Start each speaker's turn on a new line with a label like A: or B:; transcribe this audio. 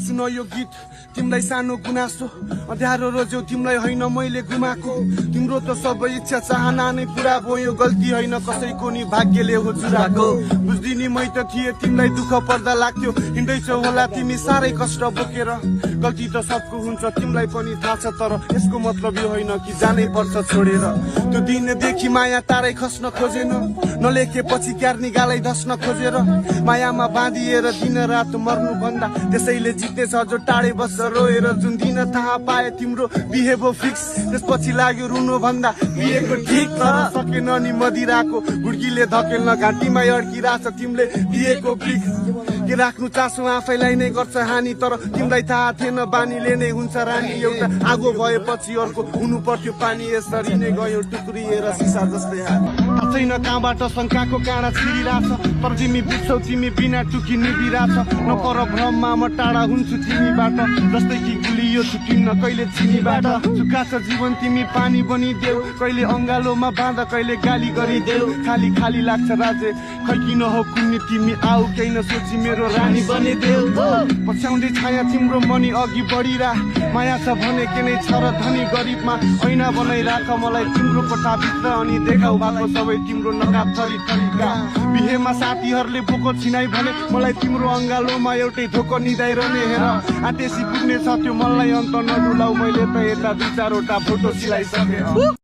A: सुन यो गीत तिमीलाई सानो गुनासो अँध्यारो रोज्यौ तिमीलाई होइन मैले गुमाको तिम्रो त सबै इच्छा चाहना नै पुरा भयो गल्ती होइन कसैको नि भाग्यले हो जुराको बुझ्दिनी मै त थिए तिमीलाई दुःख पर्दा लाग्थ्यो हिँड्दैछौ होला तिमी साह्रै कष्ट बोकेर गल्ती त सबको हुन्छ तिमीलाई पनि थाहा छ तर यसको मतलब यो होइन कि जानै पर्छ छोडेर त्यो दिनदेखि माया तारै खस्न खोजेन नलेखेपछि क्यार्नी गालै धस्न खोजेर मायामा बाँधिएर दिन रात मर्नु भन्दा त्यसैले जित्नेछ जो टाढै बस्छ रोएर जुन दिन थाहा पाए तिम्रो बिहे भो फिक्स त्यसपछि लाग्यो रुनु भन्दा बिहेको ठिक तर सकेन नि मदिराको गुड्कीले धकेल्न घाँटीमा अड्किरहेछ तिमीले बिहेको फिक्स के राख्नु चासो आफैलाई नै गर्छ हानि तर तिमीलाई थाहा थिएन बानीले नै हुन्छ रानी एउटा आगो भएपछि अर्को हुनु पर्थ्यो पानी यसरी नै गयो टुक्रिएर सिसा जस्तै छैन कहाँबाट शङ्काको काँडा छिरिरहेछ तर तिमी बुझ्छौ तिमी बिना टुकी निभिरहेछ नपर भ्रममा म टाढा हुन्छु तिमीबाट जस्तै कि गुलियो छुटिन्न कहिले चिनीबाट सुक्खा छ जीवन तिमी पानी बनिदेऊ कहिले अङ्गालोमा बाँधा कहिले गाली गरिदेऊ खाली खाली लाग्छ राज्य खै किन हो कुन्नी तिमी आऊ केही नसोची मेरो रानी बनिदेऊ पछ्याउँदै छाया तिम्रो मनी अघि बढिरा माया छ भने के नै छ र धनी गरिबमा ऐना बनाइराख मलाई तिम्रो कोठाभित्र अनि देखाउ भएको सबै तिम्रो नकाब थरी थरीका बिहेमा साथीहरूले बोको छिनाइ भने मलाई तिम्रो अङ्गालोमा एउटै धोको निदाइरहने हेर आटेसी पुग्ने छ त्यो मलाई अन्त नडुलाउ मैले त यता दुई चारवटा फोटो सिलाइसके